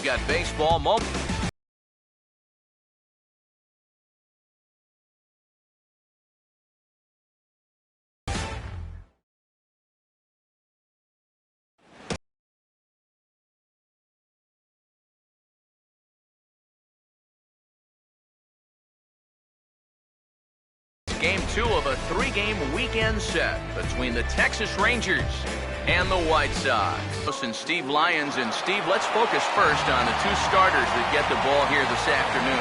we've got baseball moment. Game 2 of a 3-game weekend set between the Texas Rangers and the White Sox. And Steve Lyons. And Steve, let's focus first on the 2 starters that get the ball here this afternoon.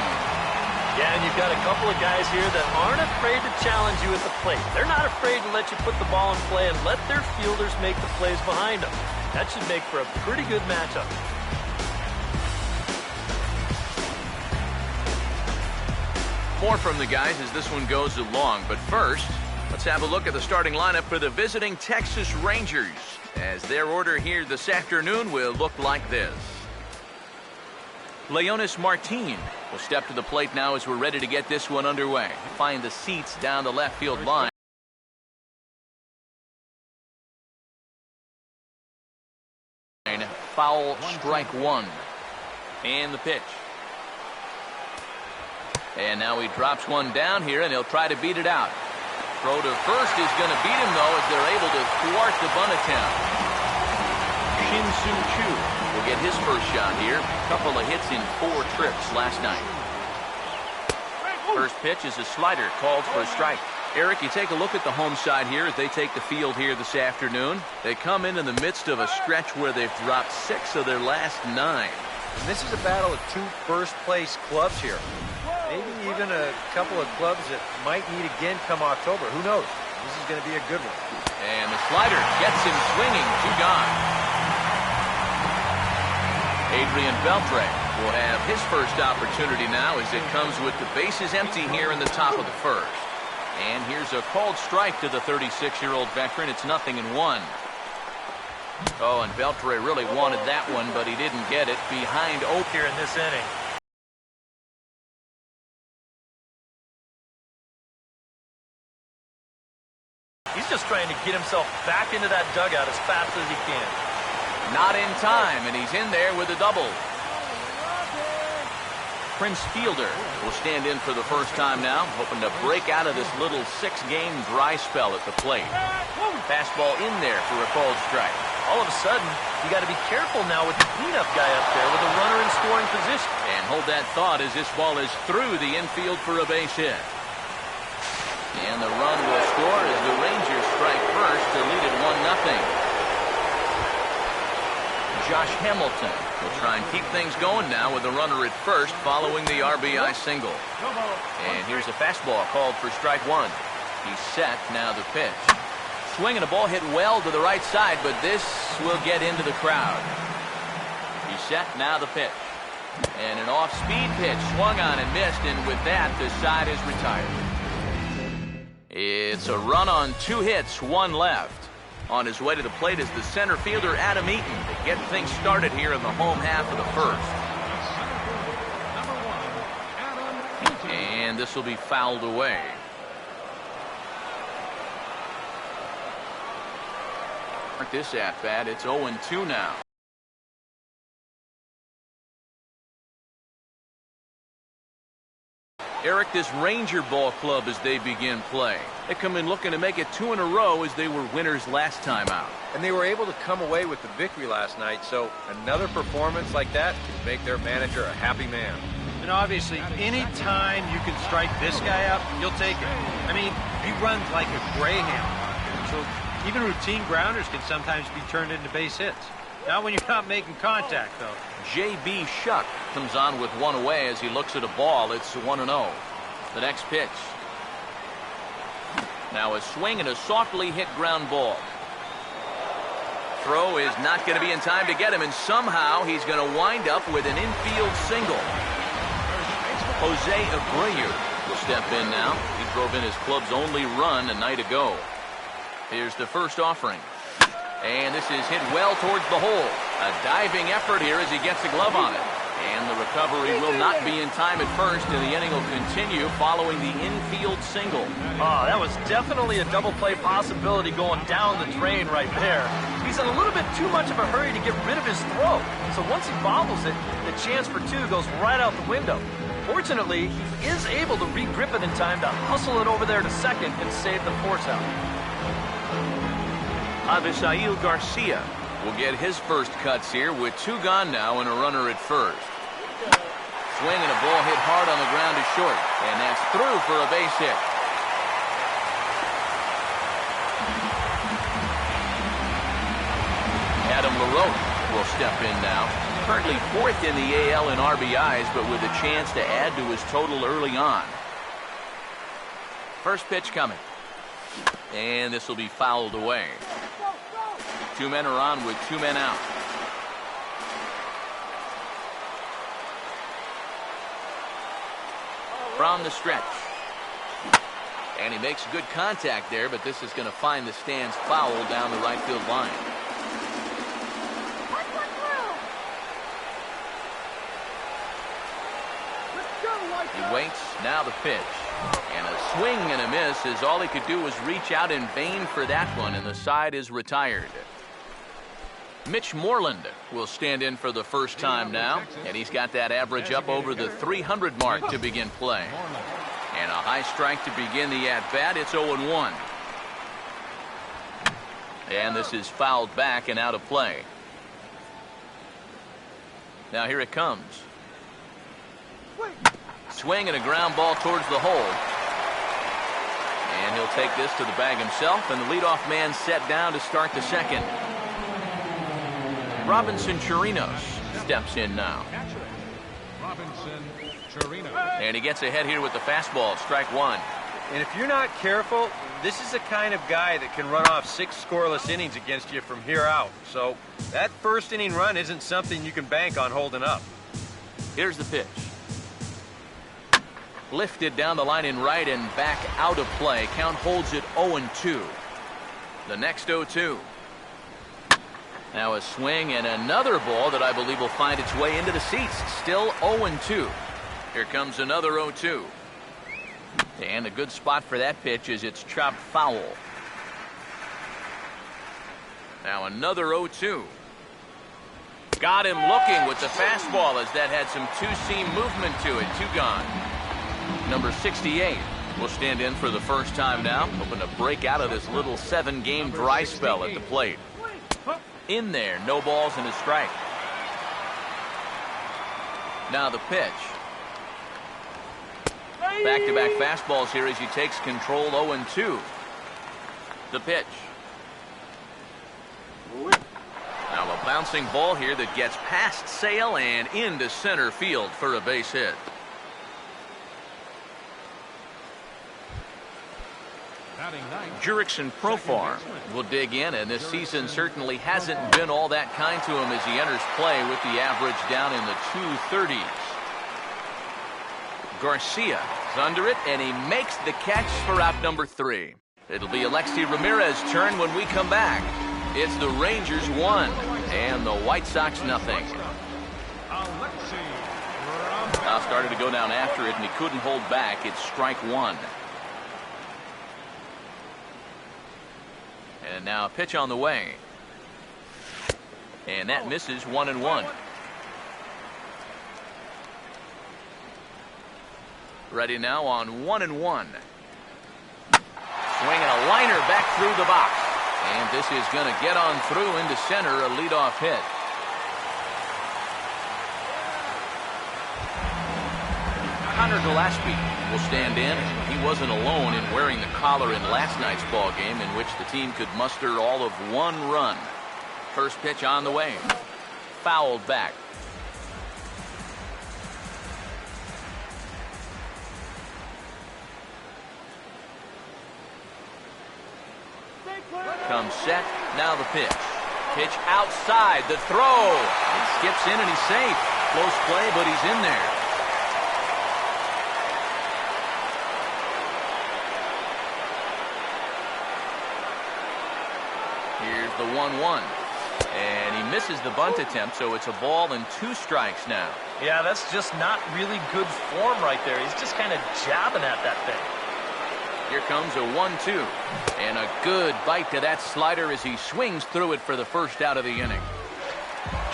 Yeah, and you've got a couple of guys here that aren't afraid to challenge you at the plate. They're not afraid to let you put the ball in play and let their fielders make the plays behind them. That should make for a pretty good matchup. More from the guys as this one goes along, but first, let's have a look at the starting lineup for the visiting Texas Rangers, as their order here this afternoon will look like this. Leonys Martin will step to the plate now as we're ready to get this one underway. Find the seats down the left field line. Foul, strike 1. And the pitch. And now he drops one down here, and he'll try to beat it out. Throw to first is going to beat him, though, as they're able to thwart the bunt attempt. Shin-Soo Choo will get his first shot here. A couple of hits in 4 trips last night. First pitch is a slider, called for a strike. Eric, you take a look at the home side here as they take the field here this afternoon. They come in the midst of a stretch where they've dropped 6 of their last 9. And this is a battle of 2 first-place clubs here. Maybe even a couple of clubs that might meet again come October. Who knows? This is going to be a good one. And the slider gets him swinging. 2 gone. Adrian Beltre will have his first opportunity now as it comes with the bases empty here in the top of the first. And here's a called strike to the 36-year-old veteran. It's 0-1. Oh, and Beltre really wanted that one, but he didn't get it. Behind Oak here in this inning. He's just trying to get himself back into that dugout as fast as he can. Not in time, and he's in there with a double. Prince Fielder will stand in for the first time now, hoping to break out of this little 6-game dry spell at the plate. Fastball in there for a called strike. All of a sudden, you got to be careful now with the cleanup guy up there with a runner in scoring position. And hold that thought as this ball is through the infield for a base hit. And the run will score as the Rangers strike first to lead it 1-0. Josh Hamilton will try and keep things going now with the runner at first following the RBI single. And here's a fastball called for strike 1. He's set, now the pitch. Swinging a ball hit well to the right side, but this will get into the crowd. He's set, now the pitch. And an off-speed pitch swung on and missed, and with that, the side is retired. It's a run on 2 hits, 1 left. On his way to the plate is the center fielder Adam Eaton to get things started here in the home half of the first. And this will be fouled away. This at-bat, it's 0-2 now. Eric, this Ranger ball club as they begin play. They come in looking to make it 2 in a row as they were winners last time out. And they were able to come away with the victory last night, so another performance like that can make their manager a happy man. And obviously, any time you can strike this guy out, you'll take it. I mean, he runs like a greyhound. So even routine grounders can sometimes be turned into base hits. Not when you're not making contact, though. J.B. Shuck comes on with 1 away as he looks at a ball. It's 1-0. The next pitch. Now a swing and a softly hit ground ball. Throw is not going to be in time to get him, and somehow he's going to wind up with an infield single. Jose Abreu will step in now. He drove in his club's only run a night ago. Here's the first offering. And this is hit well towards the hole. A diving effort here as he gets the glove on it. And the recovery will not be in time at first, and the inning will continue following the infield single. Oh, that was definitely a double play possibility going down the drain right there. He He's in a little bit too much of a hurry to get rid of his throw. So once he bobbles it, the chance for two goes right out the window. Fortunately, he is able to re-grip it in time to hustle it over there to second and save the force out. Avisail Garcia will get his first cuts here with two gone now and a runner at first. Swing and a ball hit hard on the ground to short, and that's through for a base hit. Adam LaRoche will step in now. Currently fourth in the AL in RBIs, but with a chance to add to his total early on. First pitch coming. And this will be fouled away. Two men are on with two men out. From the stretch. And he makes good contact there, but this is going to find the stands foul down the right field line. He waits, now the pitch. And a swing and a miss, as all he could do was reach out in vain for that one, and the side is retired. Mitch Moreland will stand in for the first time now, and he's got that average up over the 300 mark to begin play. And a high strike to begin the at-bat. It's 0-1. And this is fouled back and out of play. Now here it comes. Swing and a ground ball towards the hole. And he'll take this to the bag himself, and the leadoff man set down to start the second. Robinson Chirinos steps in now. And he gets ahead here with the fastball, strike one. And if you're not careful, this is the kind of guy that can run off 6 scoreless innings against you from here out. So that first inning run isn't something you can bank on holding up. Here's the pitch. Lifted down the line in right and back out of play. Count holds it 0-2. The next 0-2. Now a swing and another ball that I believe will find its way into the seats. Still 0-2. Here comes another 0-2. And a good spot for that pitch is it's chopped foul. Now another 0-2. Got him looking with the fastball as that had some two-seam movement to it. Two gone. Number 68 will stand in for the first time now, hoping to break out of this little 7-game dry spell at the plate. In there, no balls and a strike. Now the pitch. Back-to-back fastballs here as he takes control. 0-2. The pitch. Now a bouncing ball here that gets past Sale and into center field for a base hit. Jurickson Profar will dig in, and this season certainly hasn't been all that kind to him as he enters play with the average down in the 230s. Garcia is under it, and he makes the catch for out number 3. It'll be Alexi Ramirez's turn when we come back. It's the Rangers 1 and the White Sox nothing. Now started to go down after it, and he couldn't hold back. It's strike one. And now a pitch on the way. And that misses 1-1. Ready now on 1-1. Swinging a liner back through the box. And this is going to get on through into center, a leadoff hit. Connor Gillespie will stand in. He wasn't alone in wearing the collar in last night's ball game, in which the team could muster all of 1 run. First pitch on the way. Fouled back. Comes set. Now the pitch. Pitch outside. The throw. It skips in and he's safe. Close play, but he's in there. Here's the 1-1. And he misses the bunt attempt, so it's a ball and 2 strikes now. Yeah, that's just not really good form right there. He's just kind of jabbing at that thing. Here comes a 1-2. And a good bite to that slider as he swings through it for the first out of the inning.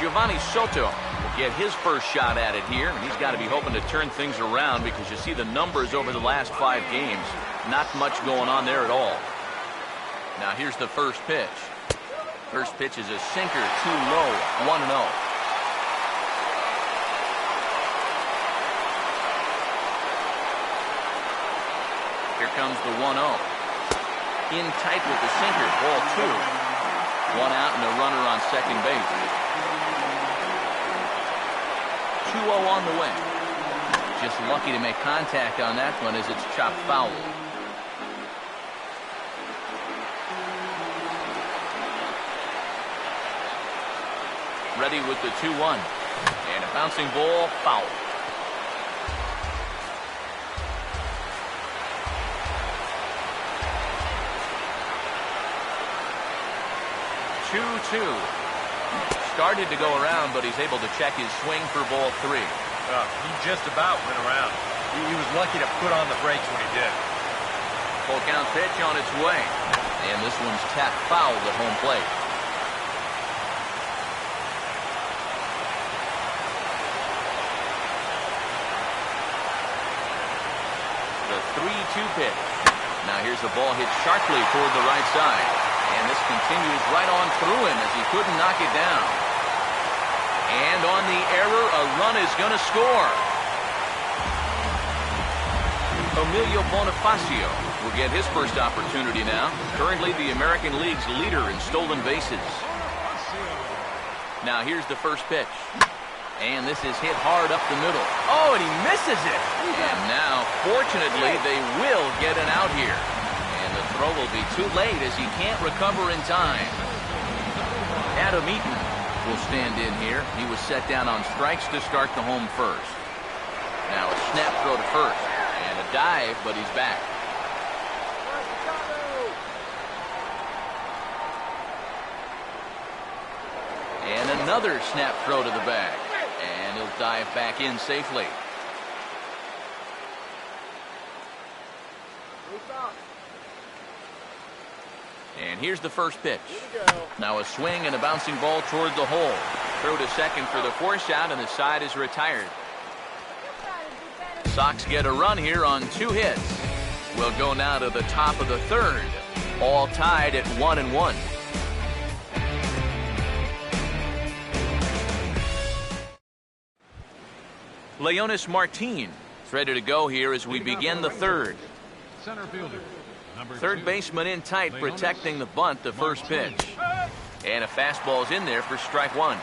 Giovanni Soto will get his first shot at it here. And he's got to be hoping to turn things around because you see the numbers over the last 5 games. Not much going on there at all. Now here's the first pitch. First pitch is a sinker, too low, 1-0. Here comes the 1-0. In tight with the sinker, ball 2. 1 out and a runner on second base. 2-0 on the way. Just lucky to make contact on that one as it's chopped foul. Ready with the 2-1. And a bouncing ball, foul. 2-2. Started to go around, but he's able to check his swing for ball 3. He just about went around. He was lucky to put on the brakes when he did. Full count pitch on its way. And this one's tapped foul at home plate. The 3-2 pitch. Now here's the ball hit sharply toward the right side. And this continues right on through him as he couldn't knock it down. And on the error, a run is going to score. Emilio Bonifacio will get his first opportunity now. Currently the American League's leader in stolen bases. Now here's the first pitch. And this is hit hard up the middle. Oh, and he misses it. And now, fortunately, they will get an out here. And the throw will be too late as he can't recover in time. Adam Eaton will stand in here. He was set down on strikes to start the home first. Now a snap throw to first. And a dive, but he's back. And another snap throw to the bag. And he'll dive back in safely. And here's the first pitch. Now a swing and a bouncing ball toward the hole. Throw to second for the force out, and the side is retired. Sox get a run here on 2 hits. We'll go now to the top of the 3rd. All tied at 1-1. Leonis Martin is ready to go here as we begin the 3rd. Center fielder. Third baseman in tight, protecting the bunt, the first pitch. And a fastball's in there for strike 1.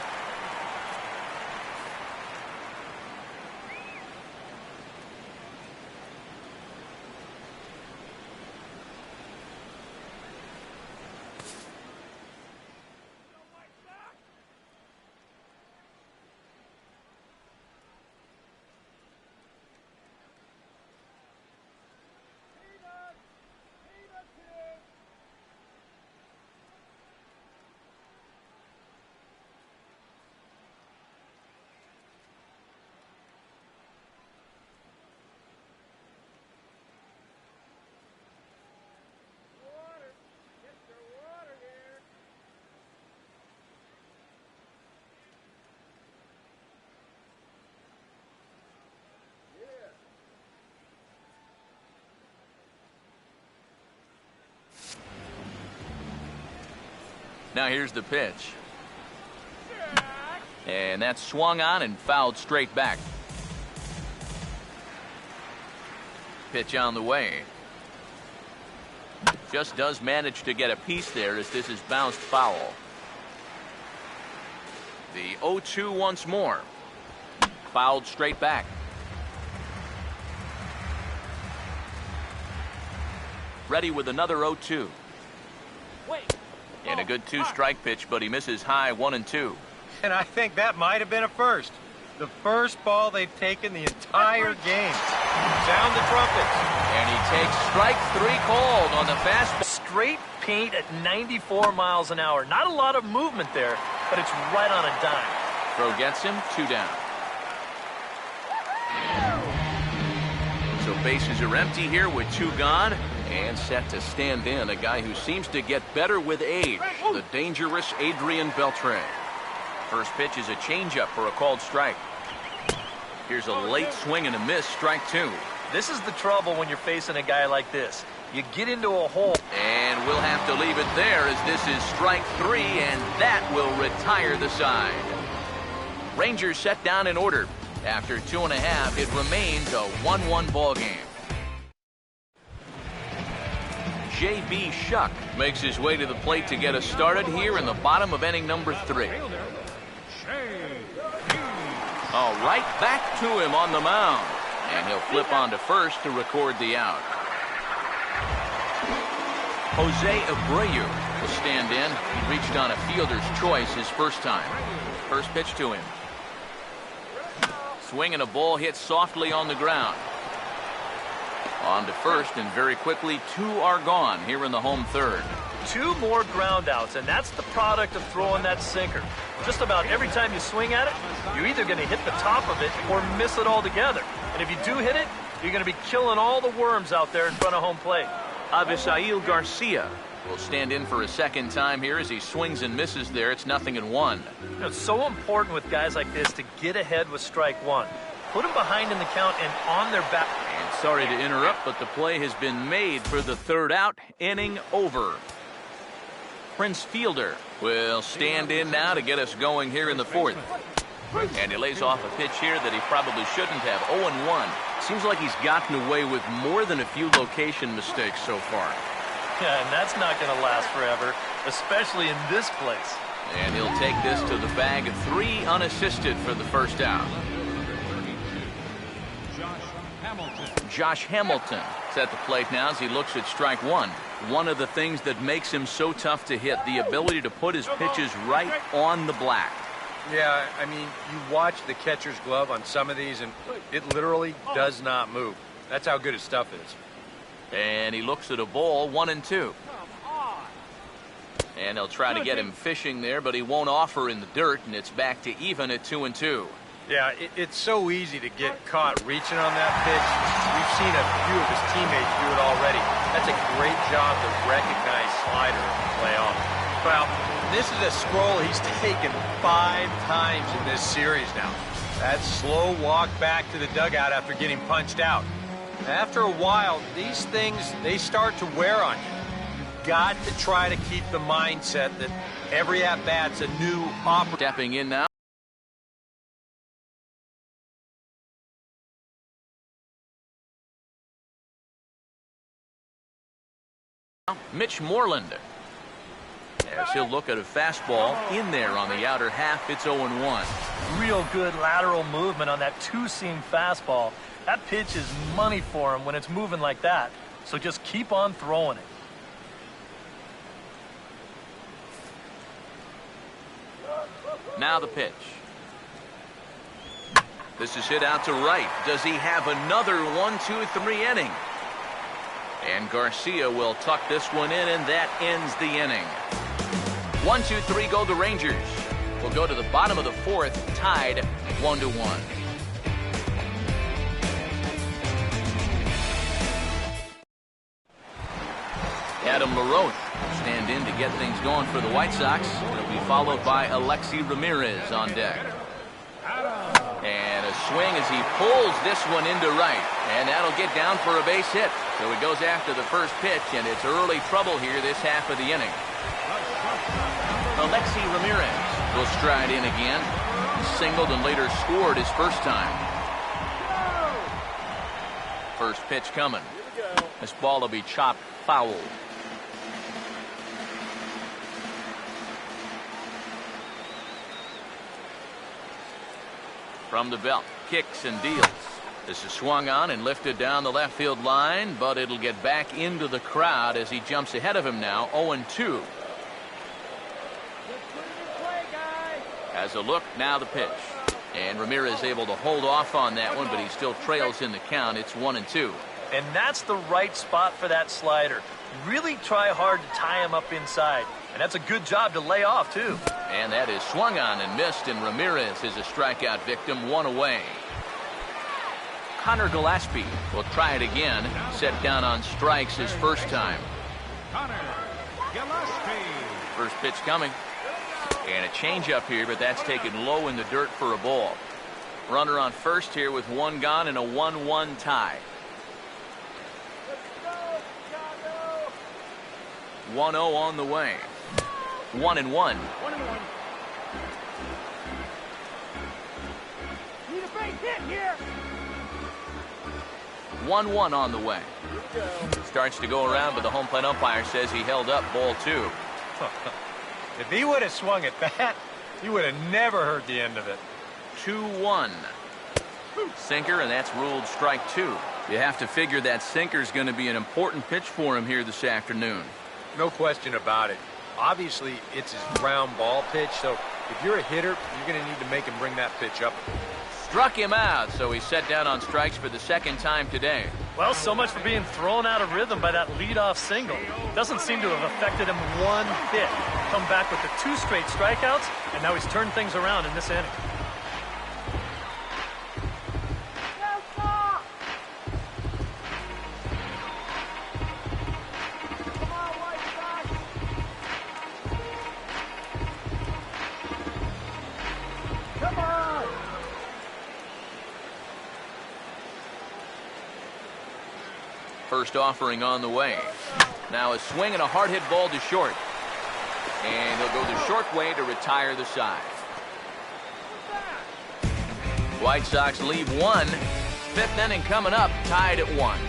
Now here's the pitch. And that's swung on and fouled straight back. Pitch on the way. Just does manage to get a piece there as this is bounced foul. The 0-2 once more. Fouled straight back. Ready with another 0-2. And a good 2-strike pitch, but he misses high 1-2. And I think that might have been a first. The first ball they've taken the entire game. Sound the trumpets. And he takes strike 3 called on the fastball. Straight paint at 94 miles an hour. Not a lot of movement there, but it's right on a dime. Throw gets him, 2 down. So bases are empty here with 2 gone. And set to stand in, a guy who seems to get better with age, the dangerous Adrian Beltre. First pitch is a changeup for a called strike. Here's a late swing and a miss, strike 2. This is the trouble when you're facing a guy like this. You get into a hole. And we'll have to leave it there as this is strike 3, and that will retire the side. Rangers set down in order. After 2.5, it remains a 1-1 ball game. J.B. Shuck makes his way to the plate to get us started here in the bottom of inning number 3. All right, back to him on the mound. And he'll flip on to first to record the out. Jose Abreu will stand in. He reached on a fielder's choice his first time. First pitch to him. Swing and a ball hit softly on the ground. On to first, and very quickly 2 are gone here in the home third. 2 more ground outs, and that's the product of throwing that sinker. Just about every time you swing at it, you're either going to hit the top of it or miss it altogether. And if you do hit it, you're going to be killing all the worms out there in front of home plate. Avisail Garcia will stand in for a second time here as he swings and misses there. It's 0-1. You know, it's so important with guys like this to get ahead with strike 1. Put them behind in the count and on their back. And sorry to interrupt, but the play has been made for the third out. Inning over. Prince Fielder will stand in now to get us going here in the fourth. And he lays off a pitch here that he probably shouldn't have. 0-1. Seems like he's gotten away with more than a few location mistakes so far. Yeah, and that's not going to last forever, especially in this place. And he'll take this to the bag of 3 unassisted for the first out. Josh Hamilton is at the plate now as he looks at strike 1. One of the things that makes him so tough to hit, the ability to put his pitches right on the black. Yeah, I mean, you watch the catcher's glove on some of these, and it literally does not move. That's how good his stuff is. And he looks at a ball, 1-2. And they'll try to get him fishing there, but he won't offer in the dirt, and it's back to even at 2-2. Yeah, it's so easy to get caught reaching on that pitch. We've seen a few of his teammates do it already. That's a great job to recognize slider and play off. Well, this is a scroll he's taken 5 times in this series now. That slow walk back to the dugout after getting punched out. After a while, these things, they start to wear on you. You've got to try to keep the mindset that every at-bat's a new opportunity. Stepping in now. Mitch Moreland. As he'll look at a fastball in there on the outer half, it's 0-1. Real good lateral movement on that 2-seam fastball. That pitch is money for him when it's moving like that. So just keep on throwing it. Now the pitch. This is hit out to right. Does he have another 1-2-3 inning? And Garcia will tuck this one in, and that ends the inning. 1-2-3 go the Rangers. We'll go to the bottom of the fourth, tied 1-1. Adam LaRoche will stand in to get things going for the White Sox. It'll be followed by Alexi Ramirez on deck. And a swing as he pulls this one into right. And that'll get down for a base hit. So he goes after the first pitch, and it's early trouble here this half of the inning. Alexi Ramirez will stride in again. Singled and later scored his first time. First pitch coming. This ball will be chopped foul. From the belt, kicks and deals. This is swung on and lifted down the left field line, but it'll get back into the crowd as he jumps ahead of him now, 0-2. As a look, now the pitch. And Ramirez able to hold off on that one, but he still trails in the count. It's 1-2. And that's the right spot for that slider. Really try hard to tie him up inside. And that's a good job to lay off, too. And that is swung on and missed, and Ramirez is a strikeout victim, 1 away. Connor Gillespie will try it again. Set down on strikes his first time. Connor Gillespie. First pitch coming. And a changeup here, but that's taken low in the dirt for a ball. Runner on first here with one gone and a 1-1 tie. 1-0 on the way. 1-1. 1-1 on the way. Starts to go around, but the home plate umpire says he held up ball 2. If he would have swung at that, he would have never heard the end of it. 2-1. Sinker, and that's ruled strike 2. You have to figure that sinker's going to be an important pitch for him here this afternoon. No question about it. Obviously, it's his ground ball pitch, so if you're a hitter, you're going to need to make him bring that pitch up. Struck him out, so he's set down on strikes for the second time today. Well, so much for being thrown out of rhythm by that leadoff single. Doesn't seem to have affected him one bit. Come back with the 2 straight strikeouts, and now he's turned things around in this inning. First offering on the way. Now a swing and a hard hit ball to short. And he'll go the short way to retire the side. White Sox leave 1. 5th inning coming up, tied at 1.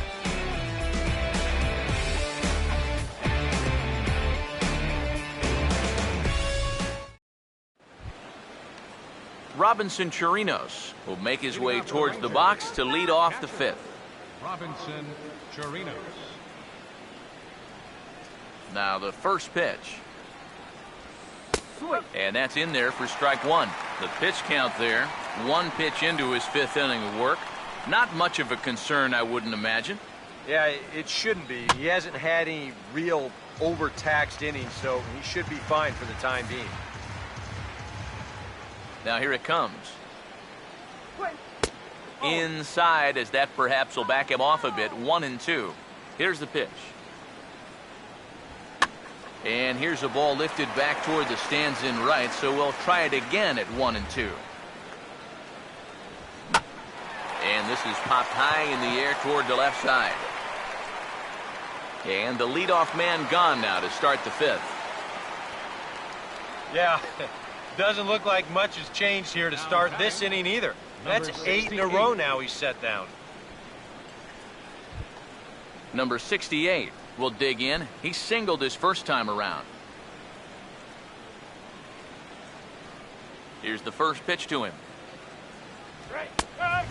Robinson Chirinos will make his way towards the box to lead off the 5th. Robinson Chirinos. Now the first pitch. And that's in there for strike 1. The pitch count there. 1 pitch into his 5th inning of work. Not much of a concern, I wouldn't imagine. Yeah, it shouldn't be. He hasn't had any real overtaxed innings, so he should be fine for the time being. Now here it comes. Inside, as that perhaps will back him off a bit. 1-2. Here's the pitch. And here's a ball lifted back toward the stands in right, so we'll try it again at 1-2. And this is popped high in the air toward the left side. And the leadoff man gone now to start the 5th. Yeah, doesn't look like much has changed here to start this inning either. That's 8 in a row now he's set down. Number 68 will dig in. He singled his first time around. Here's the first pitch to him.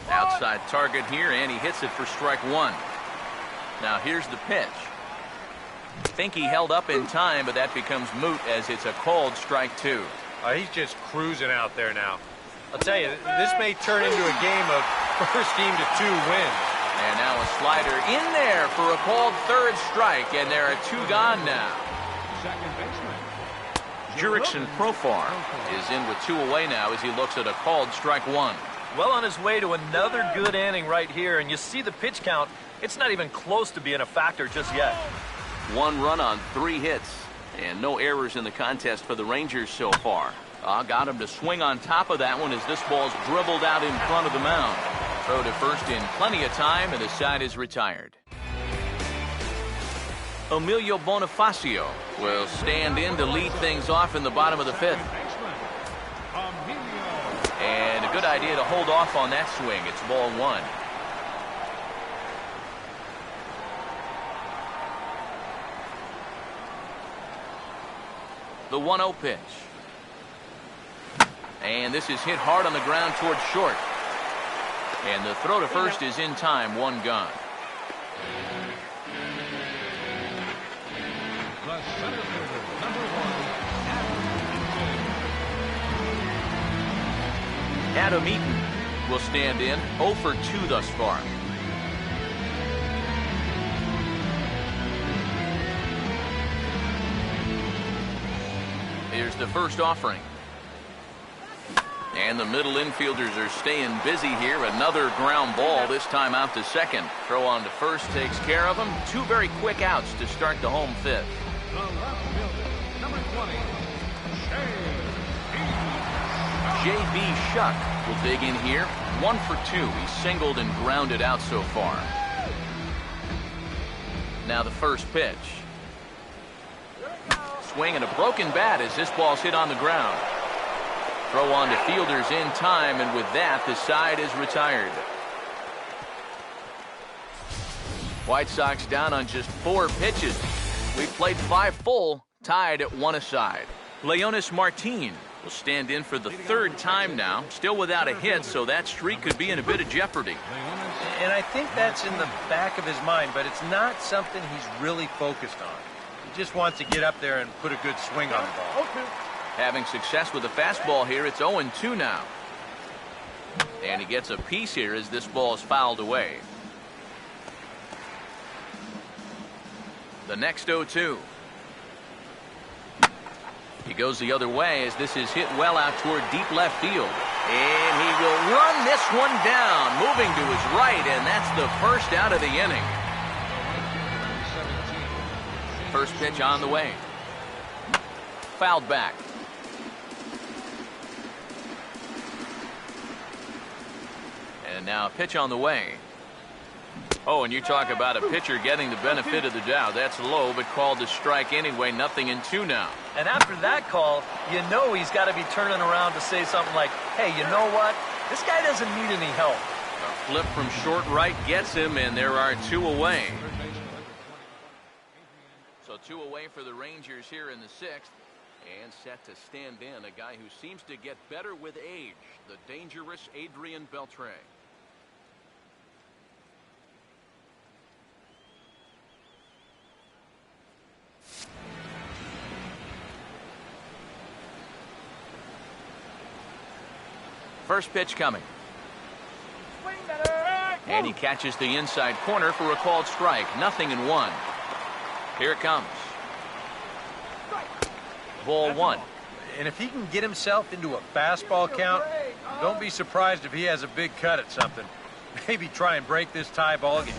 Outside target here, and he hits it for strike 1. Now here's the pitch. Think he held up in time, but that becomes moot as it's a called strike 2. He's just cruising out there now. I'll tell you, this may turn into a game of first team to 2 wins. And now a slider in there for a called 3rd strike, and there are 2 gone now. Second baseman. Jurickson Profar is in with 2 away now as he looks at a called strike 1. Well on his way to another good inning right here, and you see the pitch count. It's not even close to being a factor just yet. 1 run on 3 hits, and no errors in the contest for the Rangers so far. Got him to swing on top of that one as this ball's dribbled out in front of the mound. Throw to first in plenty of time, and the side is retired. Emilio Bonifacio will stand in to lead things off in the bottom of the 5th. And a good idea to hold off on that swing. It's ball 1. The 1-0 pitch. And this is hit hard on the ground towards short. And the throw to first is in time. 1 gone. The center fielder, number 1, Adam Eaton will stand in. 0 for 2 thus far. Here's the first offering. And the middle infielders are staying busy here. Another ground ball, this time out to second. Throw on to first takes care of him. Two very quick outs to start the home fifth. The left fielder, number 20, J.B. Shuck will dig in here. 1 for 2. He's singled and grounded out so far. Now the first pitch. Swing and a broken bat as this ball's hit on the ground. Throw on to fielders in time, and with that, the side is retired. White Sox down on just 4 pitches. We've played 5 full, tied at 1 aside. Leonys Martin will stand in for the 3rd time now, still without a hit, so that streak could be in a bit of jeopardy. And I think that's in the back of his mind, but it's not something he's really focused on. He just wants to get up there and put a good swing on the ball. Having success with the fastball here, it's 0-2 now. And he gets a piece here as this ball is fouled away. The next 0-2. He goes the other way as this is hit well out toward deep left field. And he will run this one down, moving to his right, and that's the first out of the inning. First pitch on the way. Fouled back. And now a pitch on the way. Oh, and you talk about a pitcher getting the benefit of the doubt. That's low, but called to strike anyway. 0-2 now. And after that call, you know he's got to be turning around to say something like, hey, you know what? This guy doesn't need any help. A flip from short right gets him, and there are 2 away. So 2 away for the Rangers here in the 6th. And set to stand in a guy who seems to get better with age, the dangerous Adrian Beltre. First pitch coming. And he catches the inside corner for a called strike. 0-1. Here it comes. Ball 1. And if he can get himself into a fastball count, don't be surprised if he has a big cut at something. Maybe try and break this tie ball game.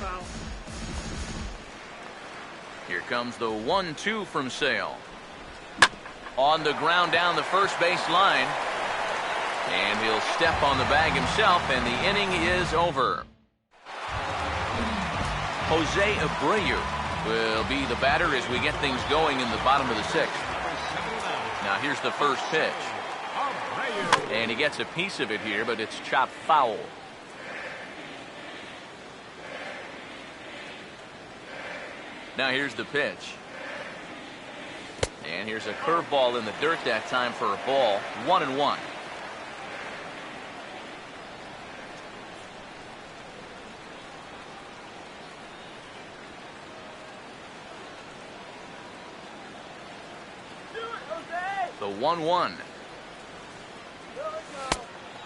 Here comes the 1-2 from Sale. On the ground down the first base line. And he'll step on the bag himself, and the inning is over. Jose Abreu will be the batter as we get things going in the bottom of the 6th. Now here's the first pitch. And he gets a piece of it here, but it's chopped foul. Now here's the pitch. And here's a curveball in the dirt that time for a ball. 1-1. The 1-1.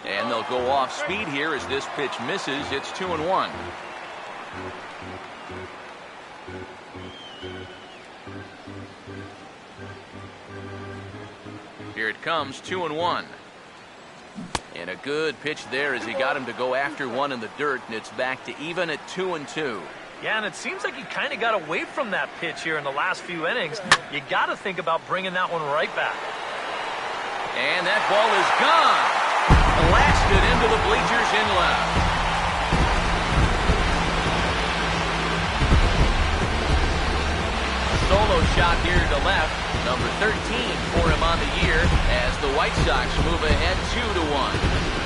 And they'll go off speed here as this pitch misses. It's 2-1. Here it comes, 2-1. And a good pitch there as he got him to go after one in the dirt, and it's back to even at 2-2. Yeah, and it seems like he kind of got away from that pitch here in the last few innings. You got to think about bringing that one right back. And that ball is gone. Blasted into the bleachers in left. A solo shot here to left. Number 13 for him on the year as the White Sox move ahead 2-1.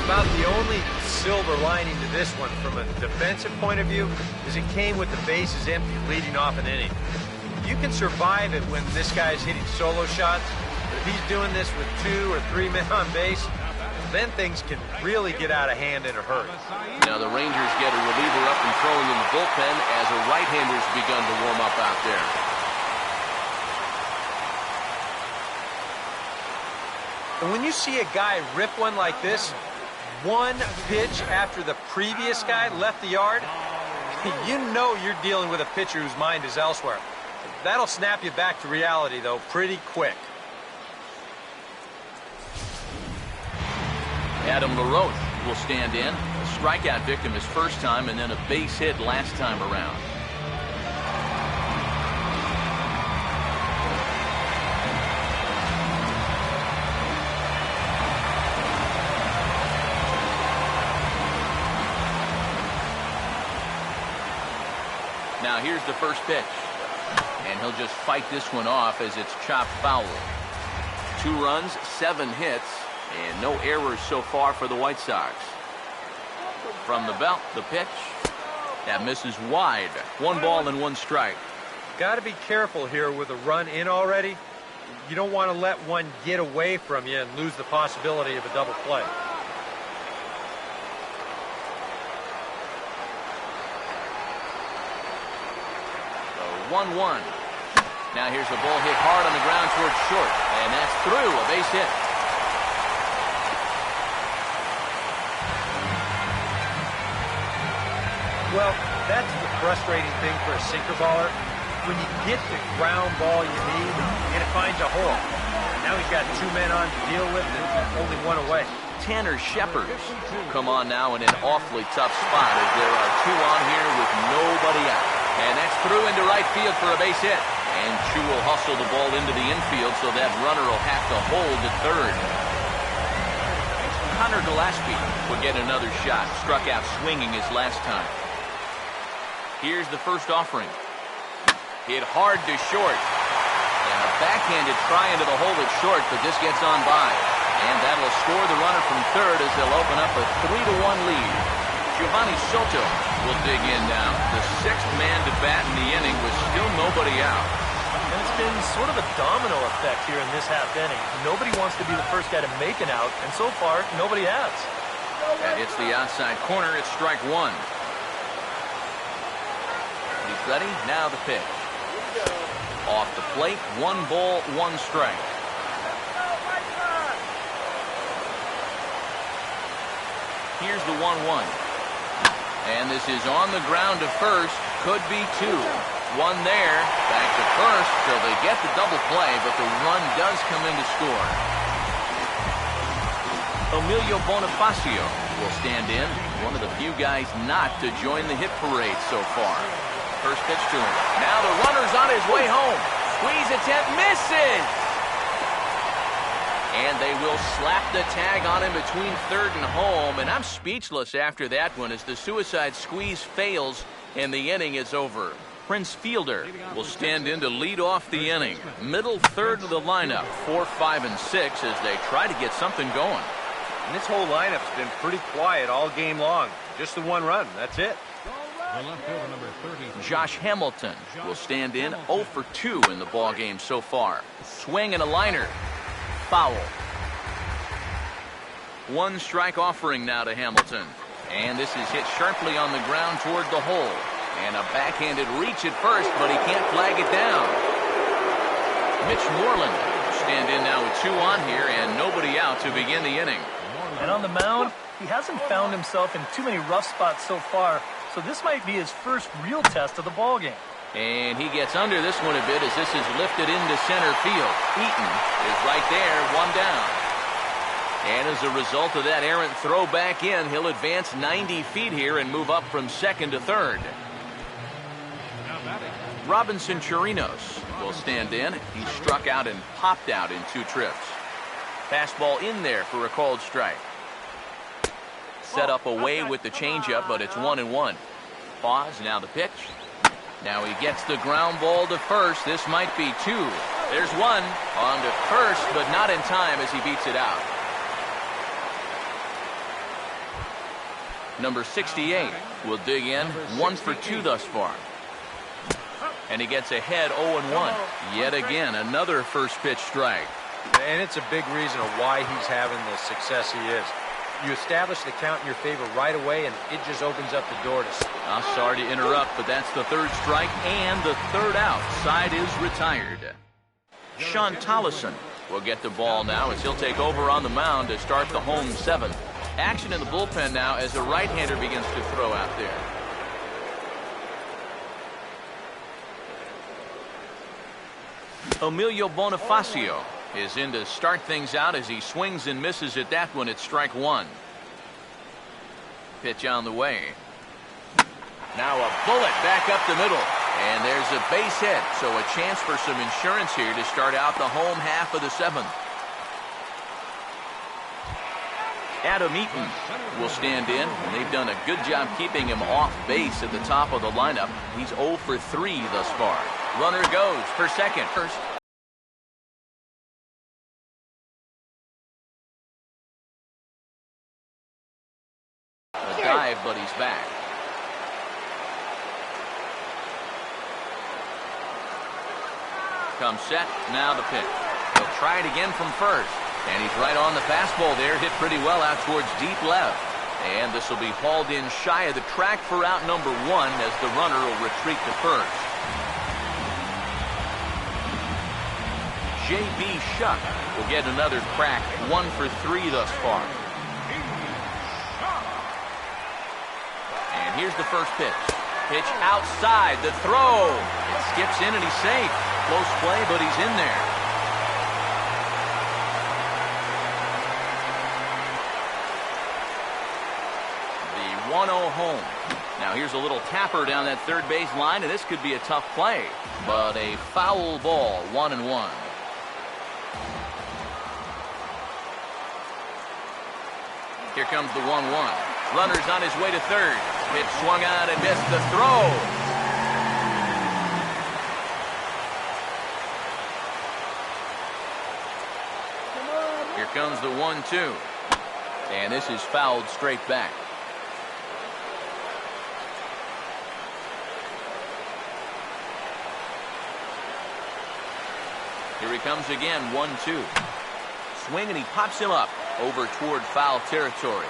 About the only silver lining to this one from a defensive point of view is it came with the bases empty leading off an inning. You can survive it when this guy's hitting solo shots, but if he's doing this with 2 or 3 men on base, then things can really get out of hand in a hurry. Now the Rangers get a reliever up and throwing in the bullpen as a right-hander's begun to warm up out there. And when you see a guy rip one like this, one pitch after the previous guy left the yard, you know you're dealing with a pitcher whose mind is elsewhere. That'll snap you back to reality, though, pretty quick. Adam LaRoche will stand in. A strikeout victim his first time, and then a base hit last time around. Now here's the first pitch. And he'll just fight this one off as it's chopped foul. 2 runs, 7 hits, and no errors so far for the White Sox. From the belt, the pitch. That misses wide. 1 ball and 1 strike. Got to be careful here with a run in already. You don't want to let one get away from you and lose the possibility of a double play. 1-1. Now here's the ball hit hard on the ground towards short, and that's through, a base hit. Well, that's the frustrating thing for a sinker baller. When you get the ground ball you need, and it finds a hole. Now he's got 2 men on to deal with and only 1 away. Tanner Sheppard come on now in an awfully tough spot as there are 2 on here with nobody out. And that's through into right field for a base hit. And Chu will hustle the ball into the infield, so that runner will have to hold at third. Connor Gillespie will get another shot. Struck out swinging his last time. Here's the first offering. Hit hard to short. And a backhanded try into the hole at short, but this gets on by. And that'll score the runner from third as they'll open up a 3-1 lead. Giovanni Soto will dig in now. The 6th man to bat in the inning with still nobody out. And it's been sort of a domino effect here in this half inning. Nobody wants to be the first guy to make an out, and so far, nobody has. That hits the outside corner. It's strike 1. He's ready. Now the pitch. Off the plate. 1 ball, 1 strike. Here's the 1-1. And this is on the ground to first. Could be 2. 1 there. Back to first. So they get the double play, but the run does come in to score. Emilio Bonifacio will stand in. One of the few guys not to join the hit parade so far. First pitch to him. Now the runner's on his way home. Squeeze attempt. Misses! And they will slap the tag on him between third and home. And I'm speechless after that one as the suicide squeeze fails and the inning is over. Prince Fielder will stand in to lead off the inning. Middle third of the lineup, 4, 5, and 6 as they try to get something going. And this whole lineup's been pretty quiet all game long. Just the 1 run. That's it. Josh Hamilton will stand in 0 for 2 in the ballgame so far. Swing and a liner. Foul. 1 strike offering now to Hamilton. And this is hit sharply on the ground toward the hole. And a backhanded reach at first, but he can't flag it down. Mitch Moreland will stand in now with 2 on here and nobody out to begin the inning. And on the mound, he hasn't found himself in too many rough spots so far, so this might be his first real test of the ballgame. And he gets under this one a bit as this is lifted into center field. Eaton is right there, 1 down. And as a result of that errant throw back in, he'll advance 90 feet here and move up from second to third. Robinson Chirinos will stand in. He struck out and popped out in 2 trips. Fastball in there for a called strike. Set up away with the changeup, but it's 1-1. Pause, now the pitch. Now he gets the ground ball to first. This might be 2. There's 1 on to first, but not in time as he beats it out. Number 68 will dig in. 1 for 2 thus far. And he gets ahead 0-1. Yet again, another first pitch strike. And it's a big reason of why he's having the success he is. You establish the count in your favor right away, and it just opens up the door to... I'm sorry to interrupt, but that's the 3rd strike and the 3rd out. Side is retired. Sean Tollison will get the ball now as he'll take over on the mound to start the home seventh. Action in the bullpen now as a right-hander begins to throw out there. Emilio Bonifacio is in to start things out as he swings and misses at that one at strike one. Pitch on the way. Now a bullet back up the middle. And there's a base hit, so a chance for some insurance here to start out the home half of the seventh. Adam Eaton will stand in, and they've done a good job keeping him off base at the top of the lineup. He's 0 for 3 thus far. Runner goes for second. First. A dive, but he's back. Comes set, now the pitch. He'll try it again from first. And he's right on the fastball there, hit pretty well out towards deep left. And this will be hauled in shy of the track for out number one as the runner will retreat to first. J.B. Shuck will get another crack, 1 for 3 thus far. And here's the first pitch. Pitch outside, the throw. It skips in and he's safe. Close play, but he's in there. The 1-0 home. Now here's a little tapper down that third base line, and this could be a tough play. But a foul ball, 1-1. Here comes the 1-1. Runner's on his way to third. Pitch swung on and missed the throw. Here comes the 1-2. And this is fouled straight back. Here he comes again, 1-2. Swing and he pops him up over toward foul territory.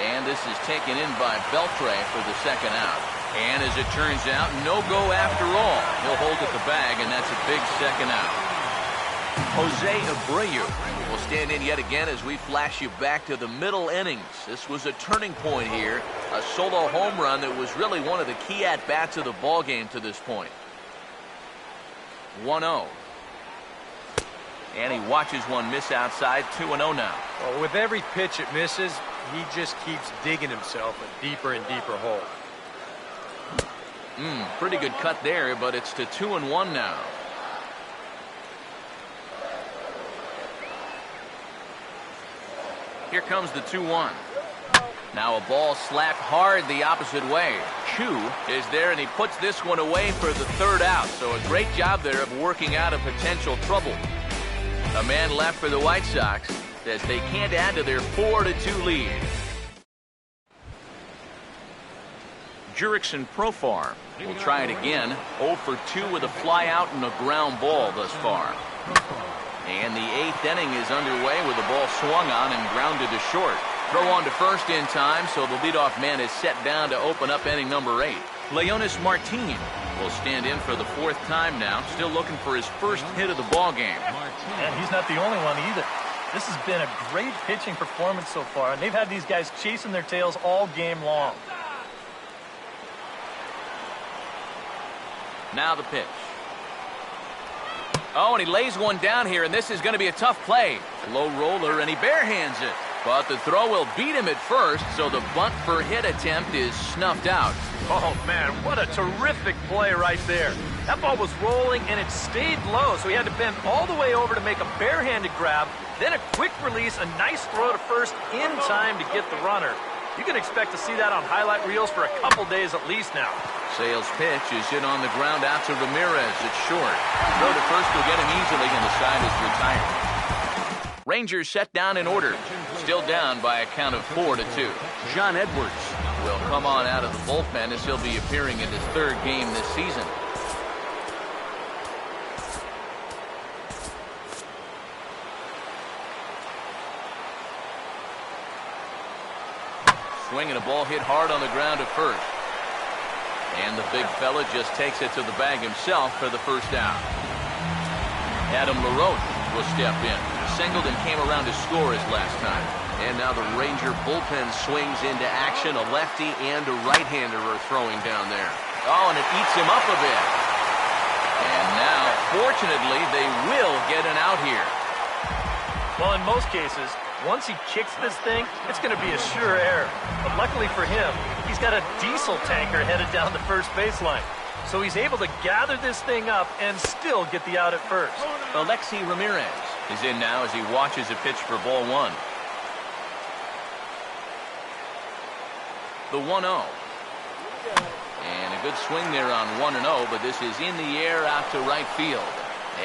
And this is taken in by Beltre for the second out. And as it turns out, no go after all. He'll hold at the bag, and that's a big second out. Jose Abreu will stand in yet again as we flash you back to the middle innings. This was a turning point here. A solo home run that was really one of the key at-bats of the ballgame to this point. 1-0. And he watches one miss outside, 2-0 now. Well, with every pitch it misses, he just keeps digging himself a deeper and deeper hole. Pretty good cut there, but it's to 2-1 now. Here comes the 2-1. Now a ball slapped hard the opposite way. Chu is there, and he puts this one away for the third out. So a great job there of working out a potential trouble. A man left for the White Sox as they can't add to their 4-2 lead. Jurickson Profar will try it again. 0 for 2 with a fly out and a ground ball thus far. And the 8th inning is underway with the ball swung on and grounded to short. Throw on to first in time, so the leadoff man is set down to open up inning number 8. Leonis Martin will stand in for the 4th time now, still looking for his first hit of the ball game. And he's not the only one either. This has been a great pitching performance so far, and they've had these guys chasing their tails all game long. Now the pitch. Oh, and he lays one down here, and this is going to be a tough play. Low roller, and he barehands it. But the throw will beat him at first, so the bunt for hit attempt is snuffed out. Oh, man, what a terrific play right there. That ball was rolling, and it stayed low, so he had to bend all the way over to make a barehanded grab, then a quick release, a nice throw to first in time to get the runner. You can expect to see that on highlight reels for a couple days at least now. Sale's pitch is hit on the ground out to Ramirez. It's short. Throw to first will get him easily, and the side is retired. Rangers set down in order. Still down by a count of 4-2. John Edwards will come on out of the bullpen as he'll be appearing in his 3rd game this season. Swinging a ball hit hard on the ground at first. And the big fella just takes it to the bag himself for the first out. Adam LaRoche will step in. Singled and came around to score his last time. And now the Ranger bullpen swings into action. A lefty and a right-hander are throwing down there. Oh, and it eats him up a bit. And now, fortunately, they will get an out here. Well, in most cases, once he kicks this thing, it's going to be a sure error. But luckily for him, he's got a diesel tanker headed down the first baseline. So he's able to gather this thing up and still get the out at first. Alexi Ramirez is in now as he watches a pitch for ball one. The 1-0. And a good swing there on 1-0, but this is in the air out to right field.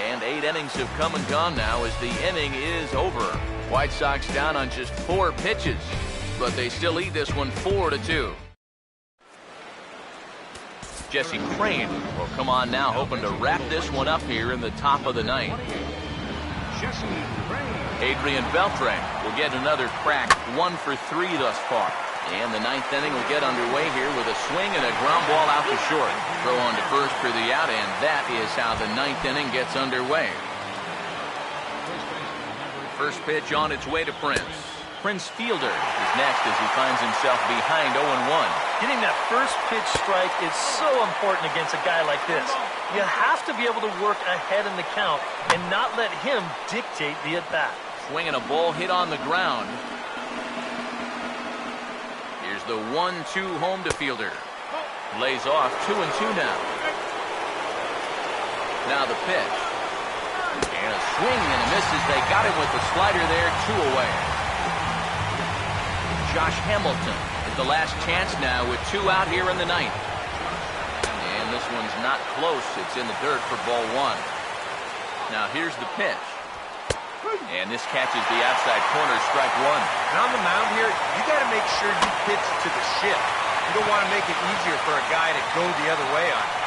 And 8 innings have come and gone now as the inning is over. White Sox down on just 4 pitches, but they still lead this one 4-2. Jesse Crain will come on now, hoping to wrap this one up here in the top of the ninth. Adrian Beltre will get another crack, 1 for 3 thus far. And the 9th inning will get underway here with a swing and a ground ball out to short. Throw on to first for the out, and that is how the 9th inning gets underway. First pitch on its way to Prince. Prince Fielder is next as he finds himself behind 0-1. Getting that first pitch strike is so important against a guy like this. You have to be able to work ahead in the count and not let him dictate the at-bat. Swinging a ball hit on the ground. Here's the 1-2 home to Fielder. Lays off 2-2 now. Now the pitch. And a swing and a miss as they got him with the slider there, 2 away. Josh Hamilton at the last chance now with 2 out here in the 9th. And this one's not close. It's in the dirt for ball 1. Now here's the pitch. And this catches the outside corner, strike 1. And on the mound here, you got to make sure you pitch to the shift. You don't want to make it easier for a guy to go the other way on you.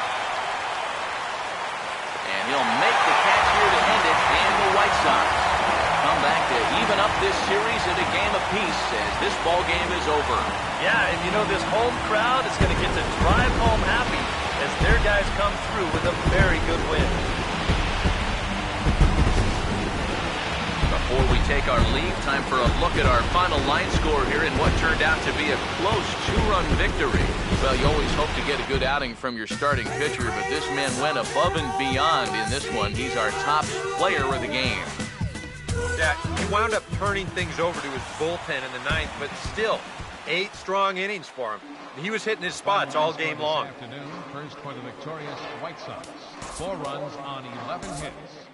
And he'll make the catch here to end it, and the White Sox come back to even up this series at a game apiece as this ball game is over. Yeah, and you know this home crowd is going to get to drive home happy as their guys come through with a very good win. Before we take our leave, time for a look at our final line score here in what turned out to be a close 2-run victory. Well, you always hope to get a good outing from your starting pitcher, but this man went above and beyond in this one. He's our top player of the game. Yeah, he wound up turning things over to his bullpen in the 9th, but still, 8 strong innings for him. He was hitting his spots all game long. First for the victorious White Sox. 4 runs on 11 hits.